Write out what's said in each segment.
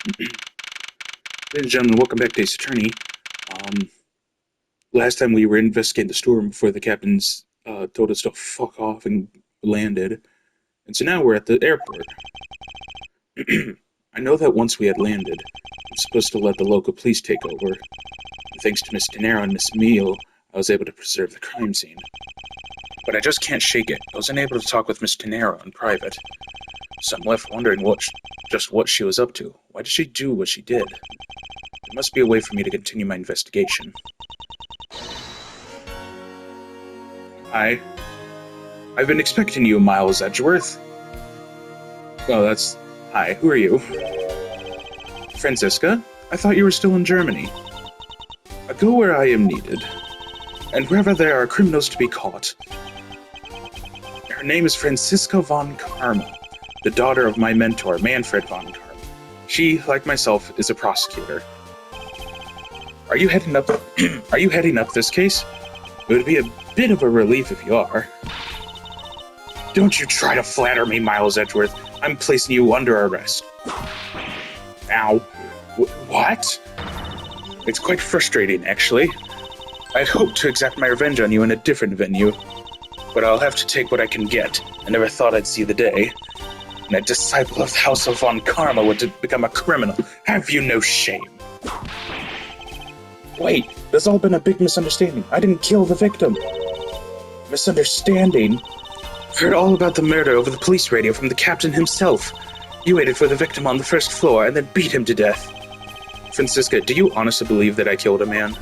Ladies and gentlemen, welcome back to Ace Attorney. Last time we were investigating the storm before the captains told us to fuck off and landed. And so now we're at the airport. I know that once we had landed, I'm supposed to let the local police take over. And thanks to Miss Tenero and Miss Meal, I was able to preserve the crime scene. But I just can't shake it. I was unable to talk with Miss Tenero in private. So I'm left wondering what she was up to. Why did she do what she did? There must be a way for me to continue my investigation. Hi. I've been expecting you, Miles Edgeworth. Oh, that's... Hi, who are you? Francisca? I thought you were still in Germany. I go where I am needed, and wherever there are criminals to be caught. Her name is Francisca von Karma, the daughter of my mentor, Manfred von Karma. She, like myself, is a prosecutor. Are you heading up this case? It would be a bit of a relief if you are. Don't you try to flatter me, Miles Edgeworth. I'm placing you under arrest. Ow. What? It's quite frustrating, actually. I'd hoped to exact my revenge on you in a different venue, but I'll have to take what I can get. I never thought I'd see the day. And a disciple of the House of Von Karma would become a criminal. Have you no shame? Wait, there's all been a big misunderstanding. I didn't kill the victim. Misunderstanding? Heard all about the murder over the police radio from the captain himself. You waited for the victim on the first floor and then beat him to death. Francisca, do you honestly believe that I killed a man?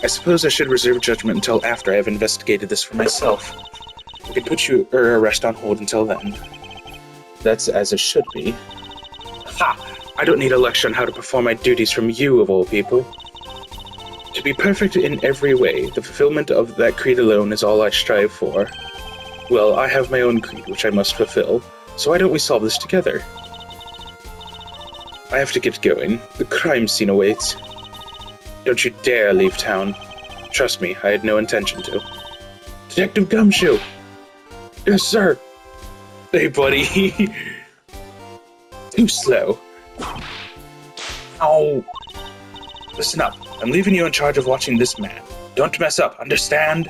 I suppose I should reserve judgment until after I have investigated this for myself. I could put your arrest on hold until then. That's as it should be. Ha! I don't need a lecture on how to perform my duties from you, of all people. To be perfect in every way, the fulfillment of that creed alone is all I strive for. Well, I have my own creed, which I must fulfill, so why don't we solve this together? I have to get going. The crime scene awaits. Don't you dare leave town. Trust me, I had no intention to. Detective Gumshoe! Yes, sir! Hey, buddy! Too slow. Ow! Listen up. I'm leaving you in charge of watching this man. Don't mess up, understand?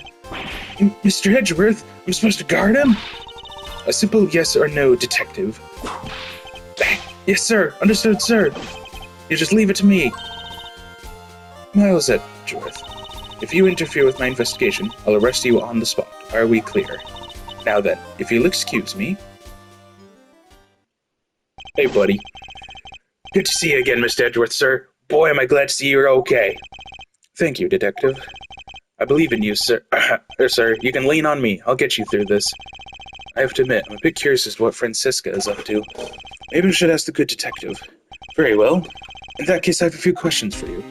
Mr. Edgeworth, I'm supposed to guard him? A simple yes or no, detective. Yes, sir. Understood, sir. You just leave it to me. Miles Edgeworth, if you interfere with my investigation, I'll arrest you on the spot. Are we clear? Now then, if you'll excuse me. Hey, buddy. Good to see you again, Mr. Edgeworth, sir. Boy, am I glad to see you're okay. Thank you, detective. I believe in you, sir. Sir, you can lean on me. I'll get you through this. I have to admit, I'm a bit curious as to what Francisca is up to. Maybe I should ask the good detective. Very well. In that case, I have a few questions for you.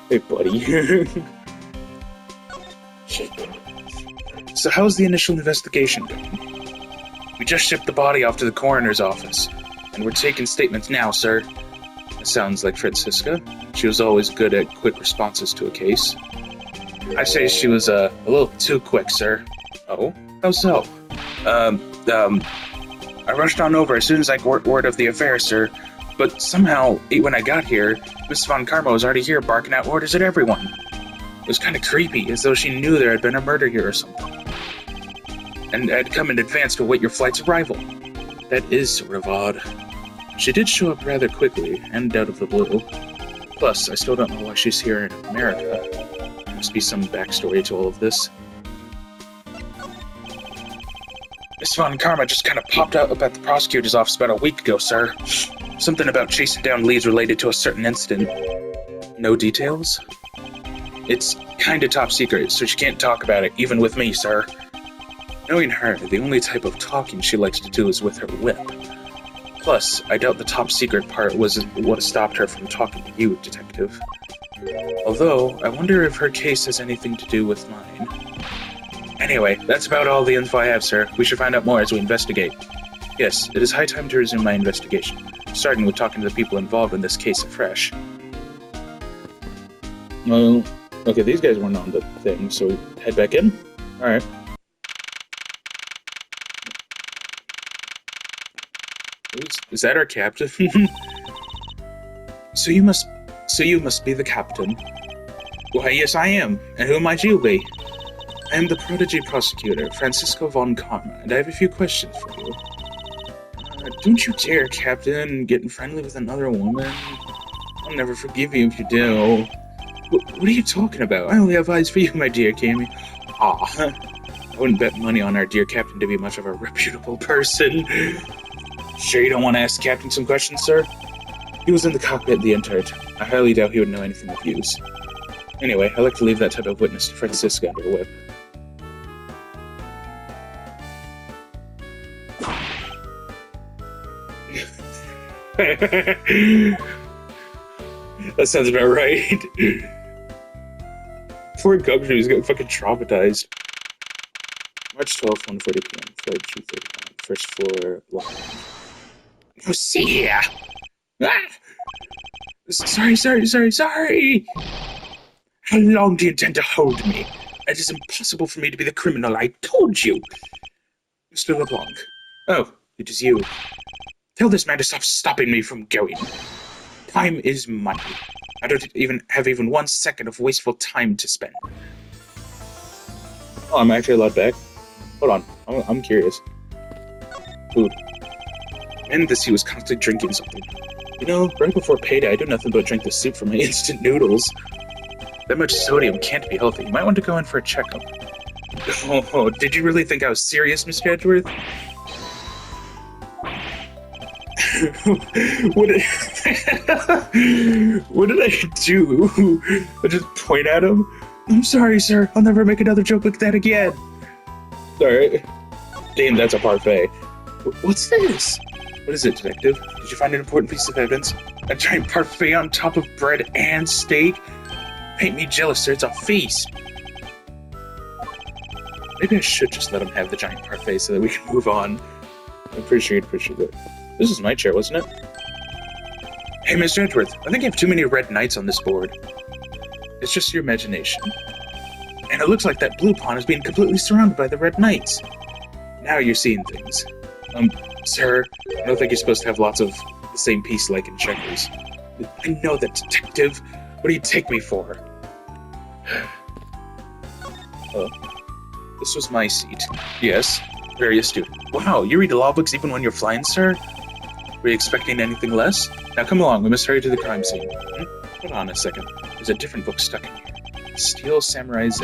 Hey, buddy. So how's the initial investigation going? We just shipped the body off to the coroner's office, and we're taking statements now, sir. It sounds like Francisca. She was always good at quick responses to a case. I say she was a little too quick, sir. Oh? How so? I rushed on over as soon as I got word of the affair, sir. But somehow, when I got here, Miss Von Karma was already here barking out orders at everyone. It was kind of creepy, as though she knew there had been a murder here or something. And had come in advance to await your flight's arrival. That is sort of odd. She did show up rather quickly, and out of the blue. Plus, I still don't know why she's here in America. There must be some backstory to all of this. Miss Von Karma just kind of popped up at the prosecutor's office about a week ago, sir. Something about chasing down leads related to a certain incident. No details? It's kinda top secret, so she can't talk about it, even with me, sir. Knowing her, the only type of talking she likes to do is with her whip. Plus, I doubt the top secret part was what stopped her from talking to you, detective. Although, I wonder if her case has anything to do with mine. Anyway, that's about all the info I have, sir. We should find out more as we investigate. Yes, it is high time to resume my investigation, starting with talking to the people involved in this case afresh. Well, okay, these guys weren't on the thing, so we head back in? Alright. Is that our captain? So you must be the captain. Why, yes, I am. And who might you be? I am the prodigy prosecutor, Francisco von Karma, and I have a few questions for you. Don't you dare, Captain, getting friendly with another woman. I'll never forgive you if you do. What are you talking about? I only have eyes for you, my dear Cammy. I wouldn't bet money on our dear Captain to be much of a reputable person. Sure you don't want to ask the Captain some questions, sir? He was in the cockpit the entire time. I highly doubt he would know anything of use. Anyway, I like to leave that type of witness to Francisca under a whip. That sounds about right. Poor Gumshoe's got fucking traumatized. March 12th, 1:40 p.m. Flight 239. First floor, lounge. Oh, see here! Ah! Sorry! How long do you intend to hold me? It is impossible for me to be the criminal, I told you! Mr. LeBlanc. Oh, it is you. Tell this man to stop stopping me from going. Time is money. I don't have 1 second of wasteful time to spend. Oh, I'm actually allowed back? Hold on, I'm curious. Food. And this he was constantly drinking something. You know, right before payday, I do nothing but drink the soup from my instant noodles. That much sodium can't be healthy. You might want to go in for a checkup. Oh, did you really think I was serious, Mr. Edgeworth? What did I do? I just point at him? I'm sorry, sir. I'll never make another joke like that again. Alright. Damn, that's a parfait. What's this? What is it, detective? Did you find an important piece of evidence? A giant parfait on top of bread and steak? Paint me jealous, sir. It's a feast. Maybe I should just let him have the giant parfait so that we can move on. I'm pretty sure you'd appreciate it. This is my chair, wasn't it? Hey, Mr. Edgeworth, I think you have too many red knights on this board. It's just your imagination. And it looks like that blue pawn is being completely surrounded by the red knights. Now you're seeing things. Sir, I don't think you're supposed to have lots of the same piece like in checkers. I know that, detective. What do you take me for? Oh. This was my seat. Yes. Very astute. Wow, you read law books even when you're flying, sir? Were you expecting anything less? Now come along, we must hurry to the crime scene. Hold on a second. There's a different book stuck in here. Steel Samurai's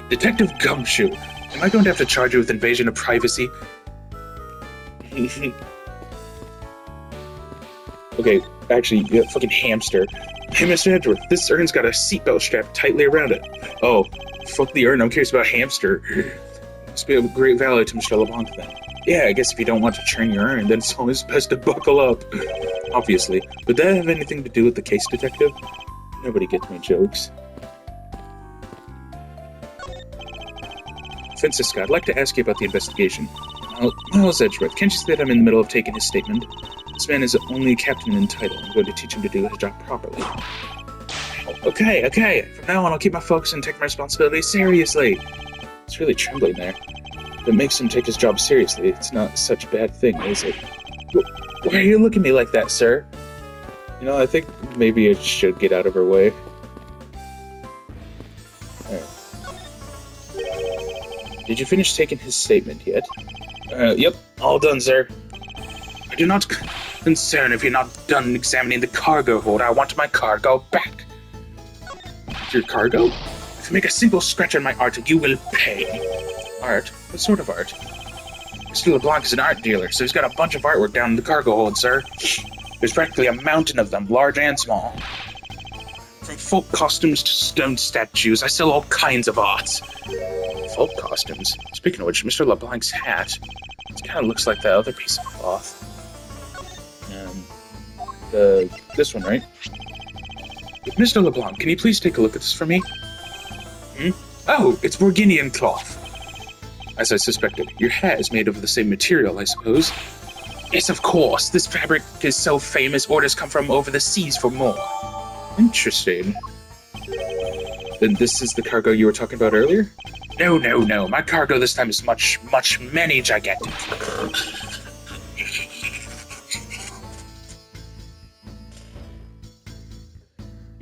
Detective Gumshoe. Am I going to have to charge you with invasion of privacy? Okay, actually, yeah, fucking hamster. Hey, Mr. Edgeworth, this urn's got a seatbelt strapped tightly around it. Oh, fuck the urn, I'm curious about hamster. Must be of great value to Mr. LeBlanc then. Yeah, I guess if you don't want to churn your urn, then it's always best to buckle up. Obviously. Would that have anything to do with the case, detective? Nobody gets my jokes. Francisca, I'd like to ask you about the investigation. Miles Edgeworth, can't you see that I'm in the middle of taking his statement? This man is only a captain in title. I'm going to teach him to do his job properly. Okay. From now on, I'll keep my focus and take my responsibility seriously. It's really trembling there. That makes him take his job seriously. It's not such a bad thing, is it? Why are you looking at me like that, sir? You know, I think maybe I should get out of her way. Alright. Did you finish taking his statement yet? Yep, all done, sir. I do not concern if you're not done examining the cargo hold. I want my cargo back. Your cargo? If you make a single scratch on my art, you will pay. Art? What sort of art? Mr. LeBlanc is an art dealer, so he's got a bunch of artwork down in the cargo hold, sir. There's practically a mountain of them, large and small. From folk costumes to stone statues, I sell all kinds of art. Folk costumes? Speaking of which, Mr. LeBlanc's hat. It kind of looks like that other piece of cloth. This one, right? Mr. LeBlanc, can you please take a look at this for me? Oh, it's Borginian cloth. As I suspected, your hat is made of the same material, I suppose. Yes, of course. This fabric is so famous, orders come from over the seas for more. Interesting. Then this is the cargo you were talking about earlier? No. My cargo this time is much, many gigantic.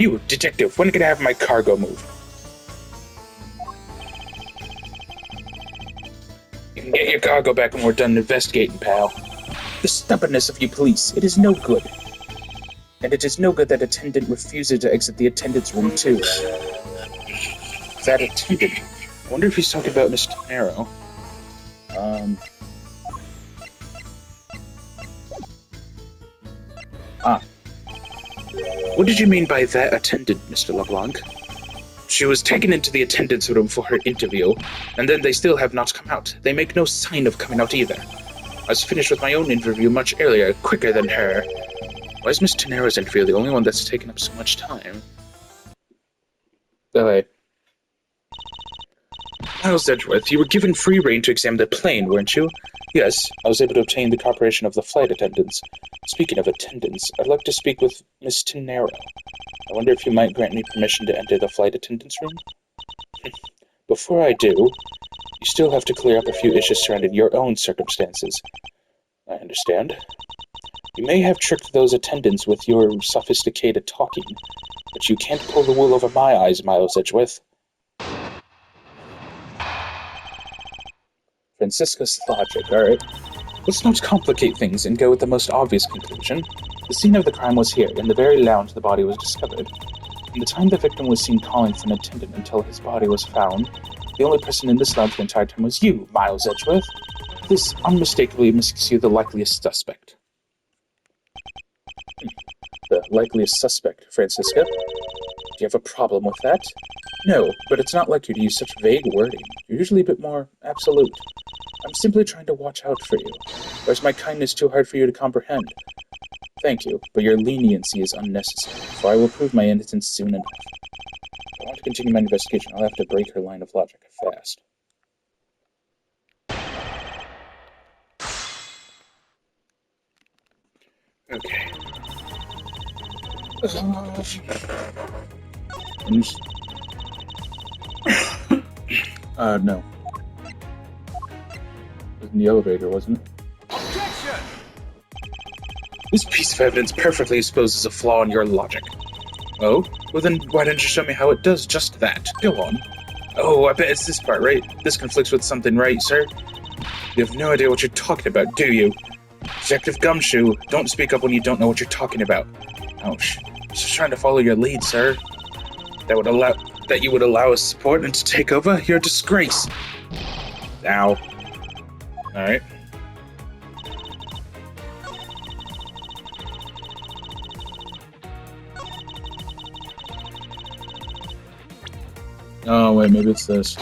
You, detective, when can I have my cargo moved? You can get your cargo back when we're done investigating, pal. The stubbornness of you police, it is no good. And it is no good that attendant refuses to exit the attendance room, too. That attendant? I wonder if he's talking about Miss Tenero. What did you mean by that attendant, Mr. LeBlanc? She was taken into the attendance room for her interview, and then they still have not come out. They make no sign of coming out either. I was finished with my own interview much earlier, quicker than her. Why is Miss Tenero's interview the only one that's taken up so much time? Okay. Miles Edgeworth, you were given free rein to examine the plane, weren't you? Yes, I was able to obtain the cooperation of the flight attendants. Speaking of attendants, I'd like to speak with Miss Tenero. I wonder if you might grant me permission to enter the flight attendants room? Before I do, you still have to clear up a few issues surrounding your own circumstances. I understand. You may have tricked those attendants with your sophisticated talking, but you can't pull the wool over my eyes, Miles Edgeworth. Francisca's logic, alright. Let's not complicate things and go with the most obvious conclusion. The scene of the crime was here, in the very lounge the body was discovered. From the time the victim was seen calling for an attendant until his body was found, the only person in this lounge the entire time was you, Miles Edgeworth. This unmistakably makes you the likeliest suspect. The likeliest suspect, Francisca? Do you have a problem with that? No, but it's not like you to use such vague wording. You're usually a bit more absolute. I'm simply trying to watch out for you. Or is my kindness too hard for you to comprehend? Thank you, but your leniency is unnecessary, for I will prove my innocence soon enough. If I want to continue my investigation, I'll have to break her line of logic fast. Okay. No. It was in the elevator, wasn't it? Objection! This piece of evidence perfectly exposes a flaw in your logic. Oh? Well then, why didn't you show me how it does just that? Go on. Oh, I bet it's this part, right? This conflicts with something, right, sir? You have no idea what you're talking about, do you? Detective Gumshoe, don't speak up when you don't know what you're talking about. Ouch. Just trying to follow your lead, sir. That you would allow a subordinate to take over? You're a disgrace. Ow. Alright. Oh, wait, maybe it's this.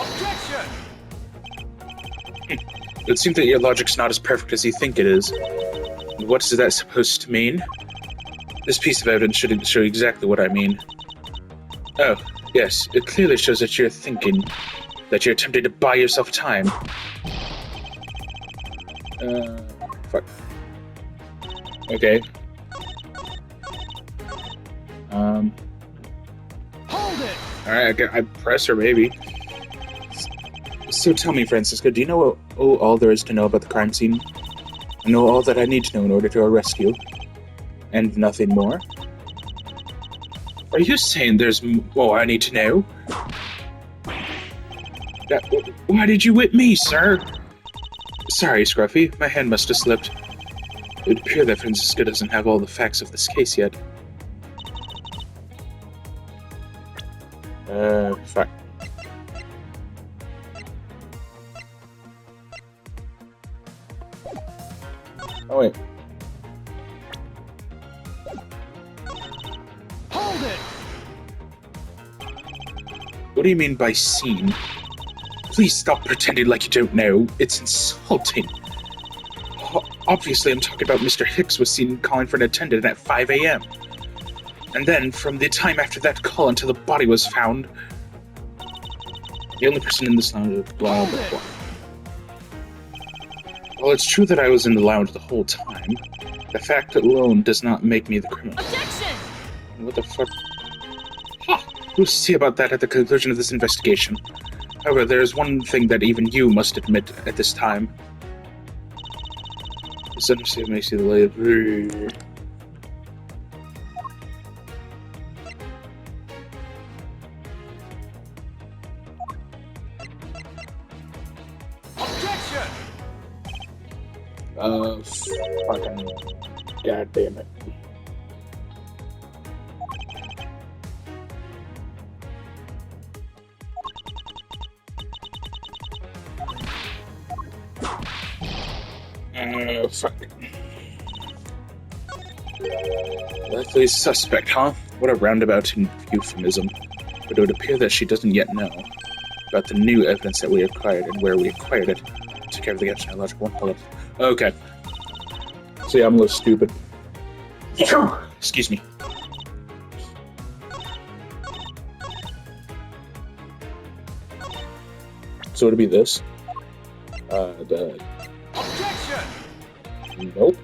It seems that your logic's not as perfect as you think it is. What is that supposed to mean? This piece of evidence should show exactly what I mean. Oh, yes, it clearly shows that you're thinking, that you're attempting to buy yourself time. Fuck. Okay. Hold it! Alright, I press her, maybe. So tell me, Francisco, do you know all there is to know about the crime scene? I know all that I need to know in order to arrest you. And nothing more? Are you saying there's more I need to know? Why did you whip me, sir? Sorry, Scruffy. My hand must have slipped. It would appear that Francisco doesn't have all the facts of this case yet. Fuck. Oh, wait. Hold it! What do you mean by scene? Please stop pretending like you don't know. It's insulting. Obviously, I'm talking about Mr. Hicks was seen calling for an attendant at 5 a.m. And then, from the time after that call until the body was found, the only person in this lounge was blah, blah, blah. Well, it's true that I was in the lounge the whole time. The fact alone does not make me the criminal. Objection! What the fuck? Ha! We'll see about that at the conclusion of this investigation. However, there is one thing that even you must admit at this time. This understatement makes you the light. Fucking god damn it. Fuck. Likely suspect, huh? What a roundabout euphemism. But it would appear that she doesn't yet know about the new evidence that we acquired and where we acquired it. Took care of the gaps in our logical one. Hold up. Okay. See, I'm a little stupid. Excuse me. So it'll be this. The... Objection! Nope.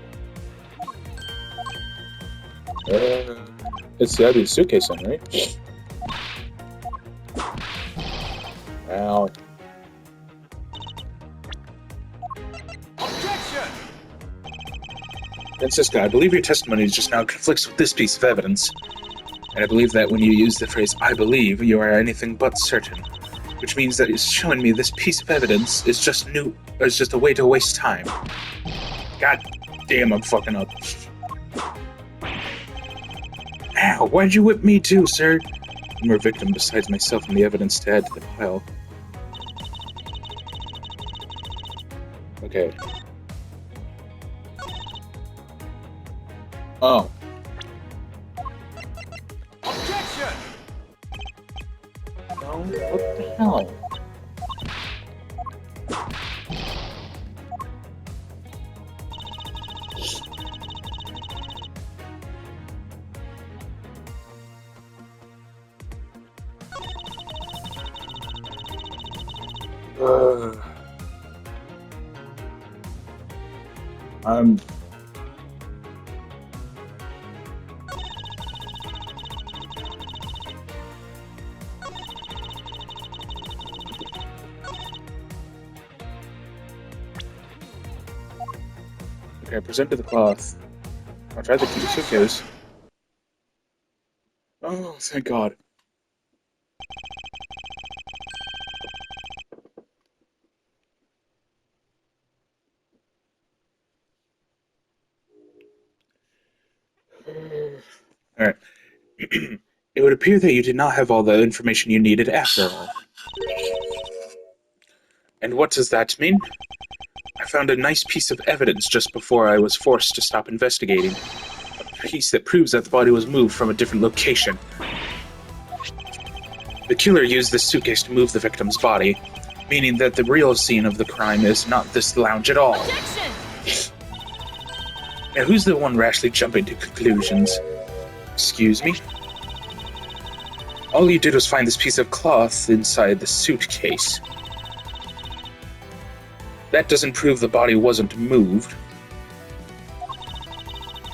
It's gotta be a suitcase then, right? Ow. Objection! Francisca, I believe your testimony just now conflicts with this piece of evidence. And I believe that when you use the phrase, I believe, you are anything but certain. Which means that it's showing me this piece of evidence is just a way to waste time. God damn, I'm fucking up. Ow, why'd you whip me too, sir? One more victim besides myself and the evidence to add to the pile. Okay. Oh. Objection! No, what the hell? I'm... Okay, present to the cloth. I'll try the suitcase. Oh, thank God. Alright. It would appear that you did not have all the information you needed after all. And what does that mean? I found a nice piece of evidence just before I was forced to stop investigating. A piece that proves that the body was moved from a different location. The killer used this suitcase to move the victim's body, meaning that the real scene of the crime is not this lounge at all. Objection! Now, who's the one rashly jumping to conclusions? Excuse me? All you did was find this piece of cloth inside the suitcase. That doesn't prove the body wasn't moved.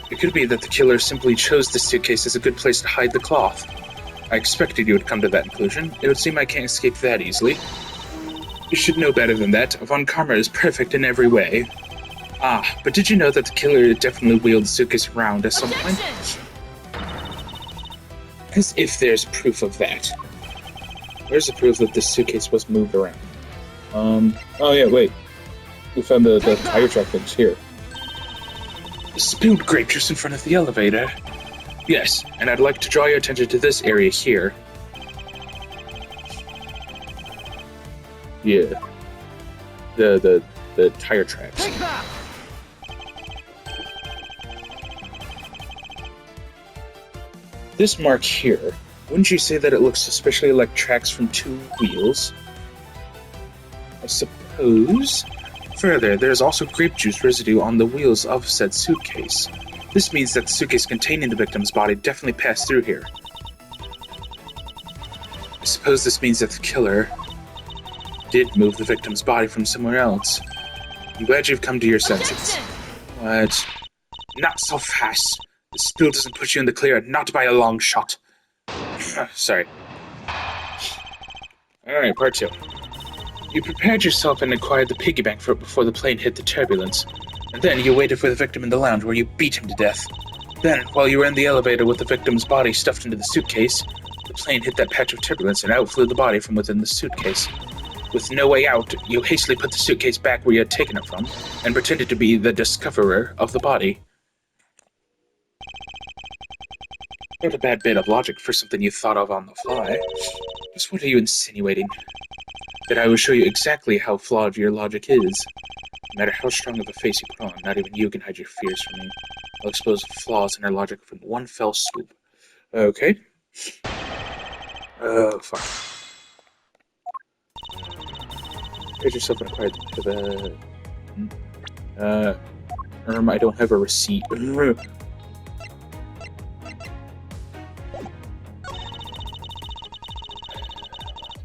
It could be that the killer simply chose the suitcase as a good place to hide the cloth. I expected you would come to that conclusion. It would seem I can't escape that easily. You should know better than that. Von Karma is perfect in every way. Ah, but did you know that the killer definitely wheeled the suitcase around at some point? As if there's proof of that. Where's the proof that this suitcase was moved around? Oh yeah, wait. We found the tire track things here. Spilled grape juice in front of the elevator. Yes, and I'd like to draw your attention to this area here. Yeah. The tire tracks. Take that! This mark here, wouldn't you say that it looks suspiciously like tracks from two wheels? I suppose. Further, there is also grape juice residue on the wheels of said suitcase. This means that the suitcase containing the victim's body definitely passed through here. I suppose this means that the killer did move the victim's body from somewhere else. I'm glad you've come to your senses. What? Not so fast. This still doesn't put you in the clear, not by a long shot. Sorry. Alright, part 2. You prepared yourself and acquired the piggy bank for it before the plane hit the turbulence. And then you waited for the victim in the lounge where you beat him to death. Then, while you were in the elevator with the victim's body stuffed into the suitcase, the plane hit that patch of turbulence and out flew the body from within the suitcase. With no way out, you hastily put the suitcase back where you had taken it from, and pretended to be the discoverer of the body. Not a bad bit of logic for something you thought of on the fly. Just what are you insinuating? That I will show you exactly how flawed your logic is. No matter how strong of a face you put on, not even you can hide your fears from me. I'll expose flaws in our logic from one fell swoop. Okay. Oh, fuck. Trade yourself and acquire the I don't have a receipt.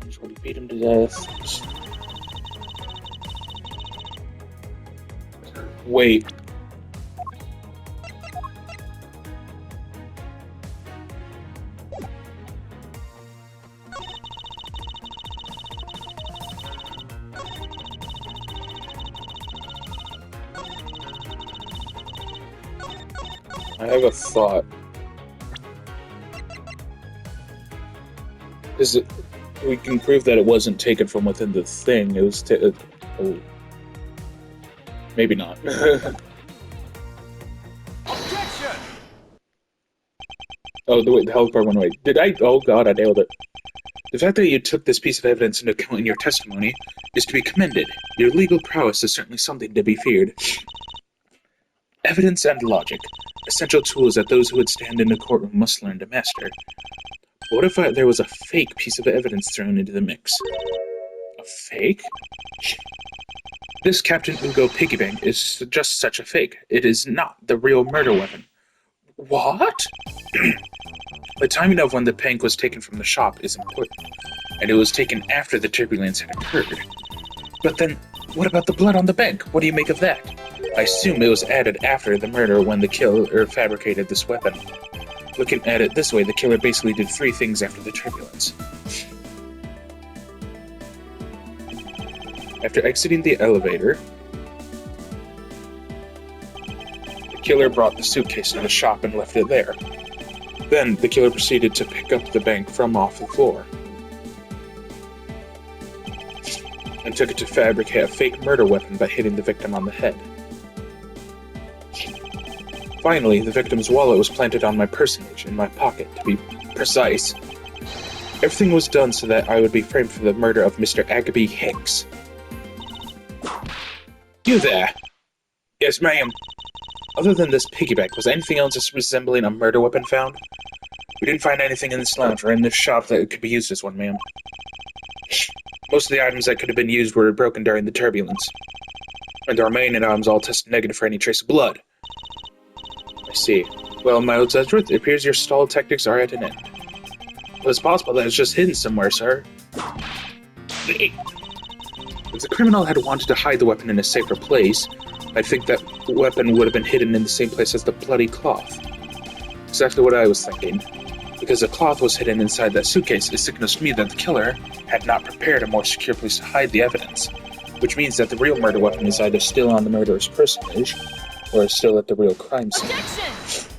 Just want to beat him to death. Wait. I have a thought. Is it? We can prove that it wasn't taken from within the thing. It was. Oh. Maybe not. Objection! Oh, the health bar went away. Did I? Oh god, I nailed it. The fact that you took this piece of evidence into account in your testimony is to be commended. Your legal prowess is certainly something to be feared. Evidence and logic, essential tools that those who would stand in a courtroom must learn to master. What if there was a fake piece of evidence thrown into the mix? A fake? This Captain Ugo Piggybank is just such a fake. It is not the real murder weapon. What? The timing of when the bank was taken from the shop is important, and it was taken after the turbulence had occurred. But then, what about the blood on the bank? What do you make of that? I assume it was added after the murder when the killer fabricated this weapon. Looking at it this way, the killer basically did 3 things after the turbulence. After exiting the elevator, the killer brought the suitcase to the shop and left it there. Then, the killer proceeded to pick up the bank from off the floor and took it to fabricate a fake murder weapon by hitting the victim on the head. Finally, the victim's wallet was planted on my personage, in my pocket, to be precise. Everything was done so that I would be framed for the murder of Mr. Agaby Hicks. You there? Yes, ma'am. Other than this piggyback, was anything else resembling a murder weapon found? We didn't find anything in this lounge or in this shop that could be used as one, ma'am. Most of the items that could have been used were broken during the turbulence, and the remaining items all tested negative for any trace of blood. I see. Well, my old Sedgworth, it appears your stall tactics are at an end. Well, it's possible that it's just hidden somewhere, sir. If the criminal had wanted to hide the weapon in a safer place, I think that weapon would have been hidden in the same place as the bloody cloth. Exactly what I was thinking. Because the cloth was hidden inside that suitcase, it signals to me that the killer had not prepared a more secure place to hide the evidence, which means that the real murder weapon is either still on the murderer's personage, or is still at the real crime scene. Objection!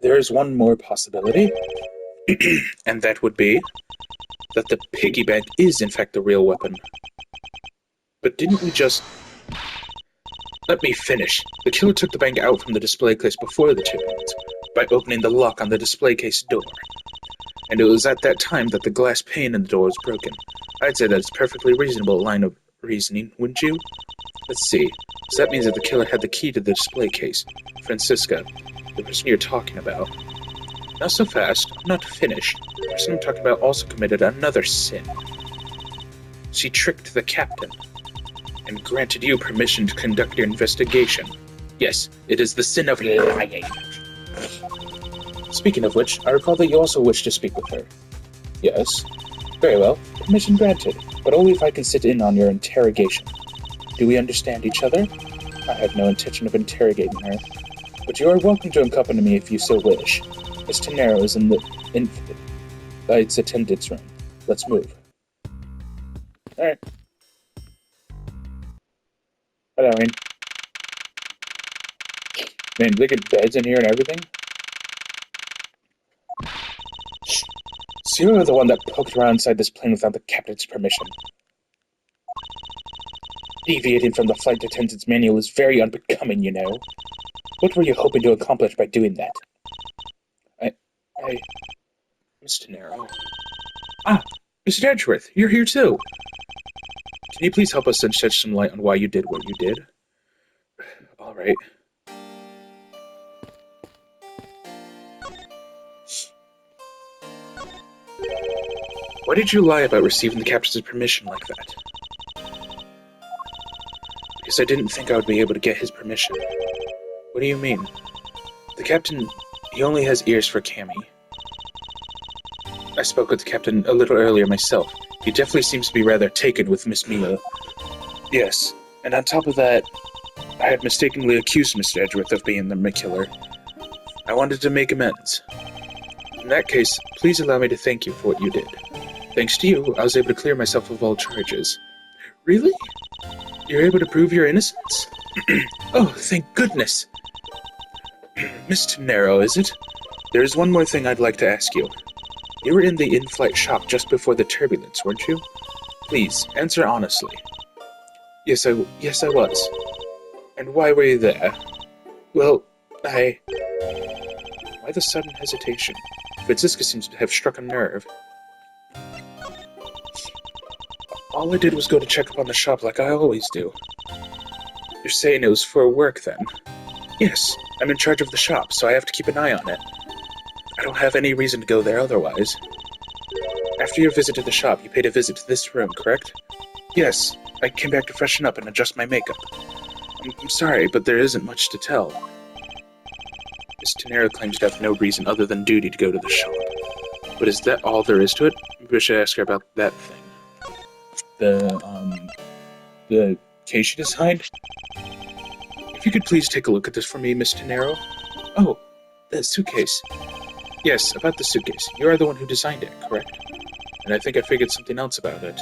There is one more possibility, and that would be that the piggy bank is in fact the real weapon. But didn't we just... Let me finish. The killer took the bank out from the display case before the turbulence, by opening the lock on the display case door. And it was at that time that the glass pane in the door was broken. I'd say that's a perfectly reasonable line of reasoning, wouldn't you? Let's see. So that means that the killer had the key to the display case. Francisca, the person you're talking about. Not so fast. I'm not finished. The person I'm talking about also committed another sin. She tricked the captain and granted you permission to conduct your investigation. Yes, it is the sin of lying. Speaking of which, I recall that you also wish to speak with her. Yes. Very well. Permission granted, but only if I can sit in on your interrogation. Do we understand each other? I have no intention of interrogating her, but you are welcome to accompany me if you so wish. Miss Tenero is in its attendance room. Let's move. Alright. Hello, man, they get beds in here and everything. So you're the one that poked around inside this plane without the captain's permission. Deviating from the flight attendant's manual is very unbecoming, you know. What were you hoping to accomplish by doing that? Mr. Nero. Ah, Mr. Edgeworth, you're here too. Can you please help us and shed some light on why you did what you did? All right. Why did you lie about receiving the captain's permission like that? Because I didn't think I would be able to get his permission. What do you mean? The captain, he only has ears for Cammy. I spoke with the captain a little earlier myself. He definitely seems to be rather taken with Miss Mila. Yes, and on top of that, I had mistakenly accused Mr. Edgeworth of being the killer. I wanted to make amends. In that case, please allow me to thank you for what you did. Thanks to you, I was able to clear myself of all charges. Really? You're able to prove your innocence? Oh, thank goodness! Mr. Nero, is it? There is one more thing I'd like to ask you. You were in the in-flight shop just before the turbulence, weren't you? Please, answer honestly. Yes, I was. And why were you there? Well, Why the sudden hesitation? Francisca seems to have struck a nerve. All I did was go to check up on the shop like I always do. You're saying it was for work, then? Yes, I'm in charge of the shop, so I have to keep an eye on it. I don't have any reason to go there otherwise. After your visit to the shop, you paid a visit to this room, correct? Yes, I came back to freshen up and adjust my makeup. I'm sorry, but there isn't much to tell. Miss Tenero claims to have no reason other than duty to go to the shop. But is that all there is to it? Maybe I should ask her about that thing. The case she designed? If you could please take a look at this for me, Miss Tenero. Oh, the suitcase. Yes, about the suitcase. You are the one who designed it, correct? And I think I figured something else about it.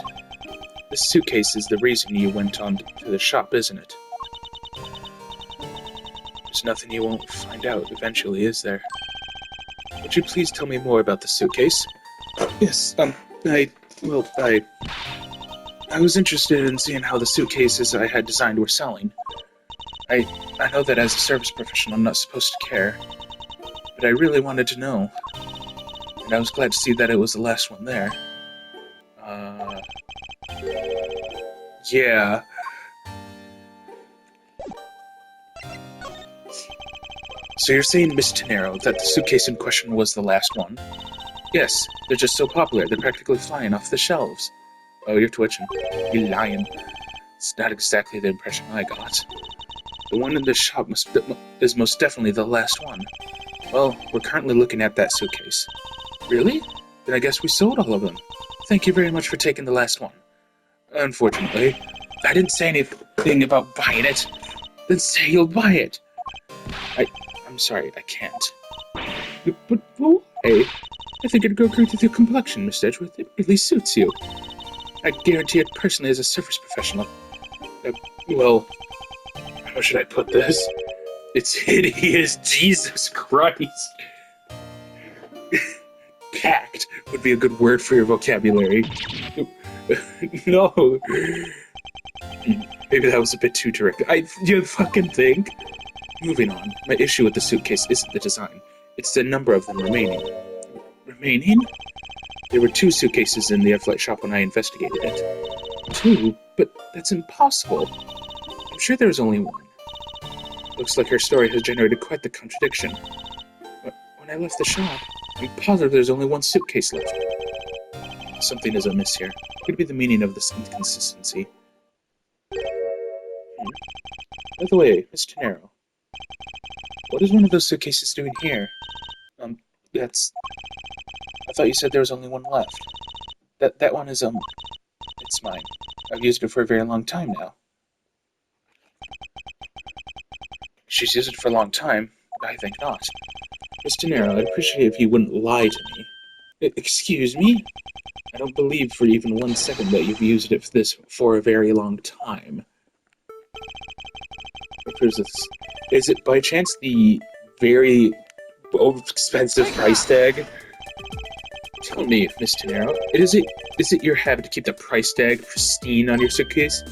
This suitcase is the reason you went on to the shop, isn't it? There's nothing you won't find out eventually, is there? Would you please tell me more about the suitcase? Yes, I was interested in seeing how the suitcases I had designed were selling. I know that as a service professional I'm not supposed to care, but I really wanted to know. And I was glad to see that it was the last one there. Yeah. So you're saying, Miss Tenero, that the suitcase in question was the last one? Yes, they're just so popular, they're practically flying off the shelves. Oh, you're twitching. You're lying. It's not exactly the impression I got. The one in this shop is most definitely the last one. Well, we're currently looking at that suitcase. Really? Then I guess we sold all of them. Thank you very much for taking the last one. Unfortunately, I didn't say anything about buying it. Then say you'll buy it. I'm sorry, I can't. But why? I think it'd go great with your complexion, Mr. Edgeworth. It really suits you. I guarantee it personally as a service professional. Well, how should I put this? It's hideous, Jesus Christ. Packed would be a good word for your vocabulary. No. Maybe that was a bit too direct. You fucking think? Moving on, my issue with the suitcase isn't the design. It's the number of them remaining. Remaining? There were 2 suitcases in the in-flight shop when I investigated it. 2? But that's impossible. I'm sure there's only 1. Looks like her story has generated quite the contradiction. But when I left the shop, I'm positive there's only 1 suitcase left. Something is amiss here. What could be the meaning of this inconsistency? By the way, Miss Tenero, what is one of those suitcases doing here? I thought you said there was only 1 left. That one is, it's mine. I've used it for a very long time now. She's used it for a long time? I think not. Miss Tenero, I'd appreciate it if you wouldn't lie to me. Excuse me? I don't believe for even 1 second that you've used it for a very long time. What proves this? Is it by chance the very expensive price tag? Tell me, Miss Tenero, is it your habit to keep the price tag pristine on your suitcase?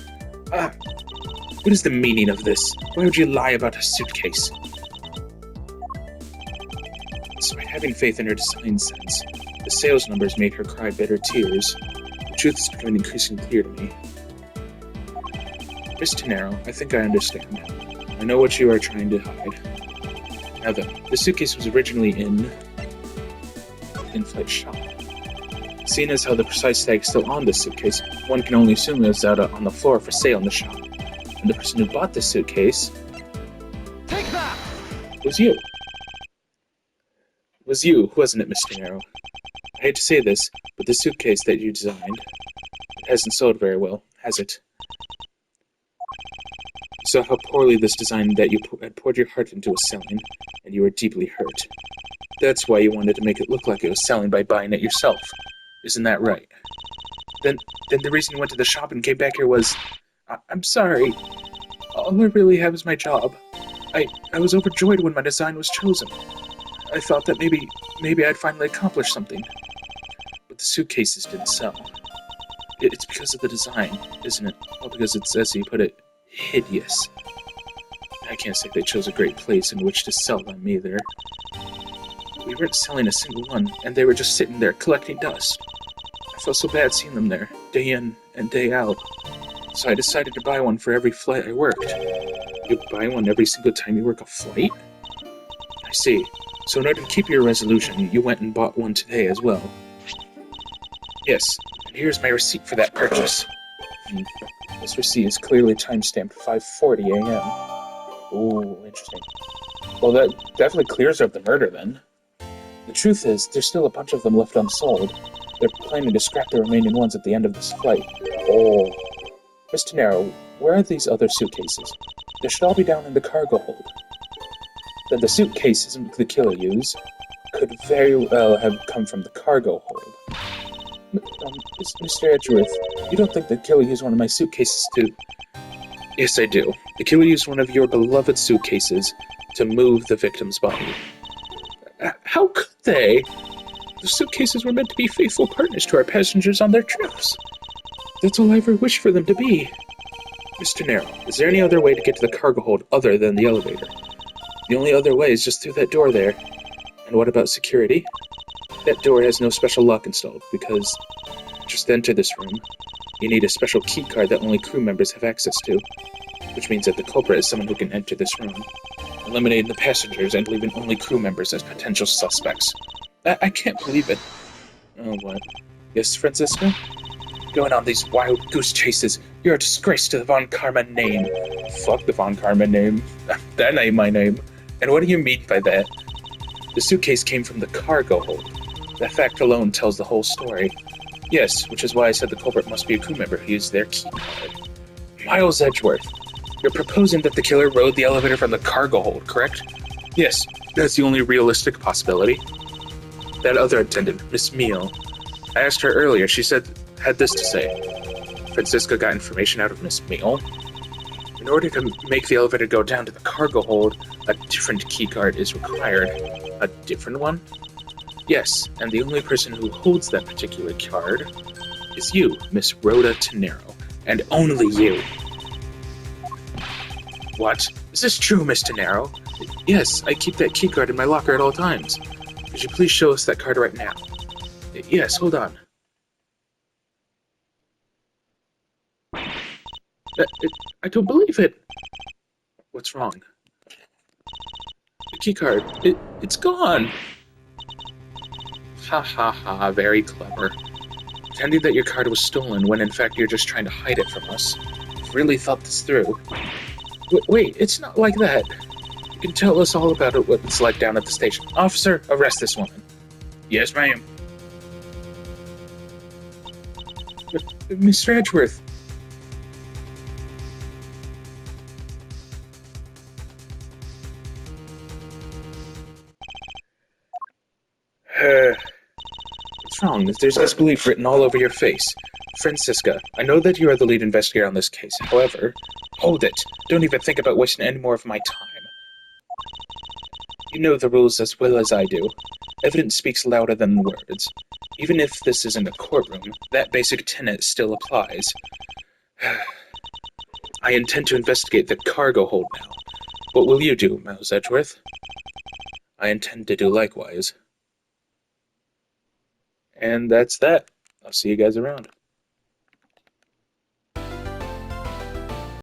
Ah, what is the meaning of this? Why would you lie about a suitcase? Despite having faith in her design sense, the sales numbers made her cry bitter tears. The truth is becoming increasingly clear to me. Miss Tenero, I think I understand. I know what you are trying to hide. Now then, the suitcase was originally in in-flight shop. Seeing as how the precise tag is still on this suitcase, one can only assume it was out on the floor for sale in the shop. And the person who bought this suitcase Take that! was you. Was you, wasn't it, Mr. Nero? I hate to say this, but the suitcase that you designed, it hasn't sold very well, has it? You saw how poorly this design that you had poured your heart into was selling, and you were deeply hurt. That's why you wanted to make it look like it was selling by buying it yourself. Isn't that right? Then the reason you went to the shop and came back here was... I'm sorry. All I really have is my job. I was overjoyed when my design was chosen. I thought that maybe I'd finally accomplished something. But the suitcases didn't sell. It's because of the design, isn't it? Well, because it's, as you put it, hideous. I can't say they chose a great place in which to sell them either. We weren't selling a single one, and they were just sitting there collecting dust. I felt so bad seeing them there, day in and day out. So I decided to buy one for every flight I worked. You buy one every single time you work a flight? I see. So in order to keep your resolution, you went and bought one today as well. Yes, and here's my receipt for that purchase. This receipt is clearly timestamped 5:40 a.m. Ooh, interesting. Well, that definitely clears up the murder then. The truth is, there's still a bunch of them left unsold. They're planning to scrap the remaining ones at the end of this flight. Oh. Mr. Nero, where are these other suitcases? They should all be down in the cargo hold. Then the suitcases the killer used could very well have come from the cargo hold. Mr. Edgeworth, you don't think the killer used one of my suitcases to... Yes, I do. The killer used one of your beloved suitcases to move the victim's body. How could they? The suitcases were meant to be faithful partners to our passengers on their trips. That's all I ever wished for them to be. Mr. Nero, is there any other way to get to the cargo hold other than the elevator? The only other way is just through that door there. And what about security? That door has no special lock installed, because just to enter this room, you need a special key card that only crew members have access to, which means that the culprit is someone who can enter this room, eliminating the passengers and leaving only crew members as potential suspects. I can't believe it. Oh, what? Yes, Francisco? Going on these wild goose chases, you're a disgrace to the Von Karma name. Fuck the Von Karma name. That ain't my name. And what do you mean by that? The suitcase came from the cargo hold. That fact alone tells the whole story. Yes, which is why I said the culprit must be a crew member who used their key card. Miles Edgeworth, you're proposing that the killer rode the elevator from the cargo hold, correct? Yes, that's the only realistic possibility. That other attendant, Miss Meal, I asked her earlier, she had this to say. Francisco got information out of Miss Meal. In order to make the elevator go down to the cargo hold, a different keycard is required. A different one? Yes, and the only person who holds that particular card is you, Miss Rhoda Tenero, and only you. What? Is this true, Miss Tenero? Yes, I keep that keycard in my locker at all times. Could you please show us that card right now? Yes, hold on. I don't believe it. What's wrong? The keycard. It's gone. Ha ha ha, very clever. Pretending that your card was stolen when in fact you're just trying to hide it from us. You've really thought this through. Wait, it's not like that. You can tell us all about it, what it's like down at the station. Officer, arrest this woman. Yes, ma'am. Mr. Edgeworth. What's wrong? There's disbelief written all over your face. Francisca, I know that you are the lead investigator on this case. However, hold it. Don't even think about wasting any more of my time. You know the rules as well as I do. Evidence speaks louder than words. Even if this isn't a courtroom, that basic tenet still applies. I intend to investigate the cargo hold now. What will you do, Mouse Edgeworth? I intend to do likewise. And that's that. I'll see you guys around.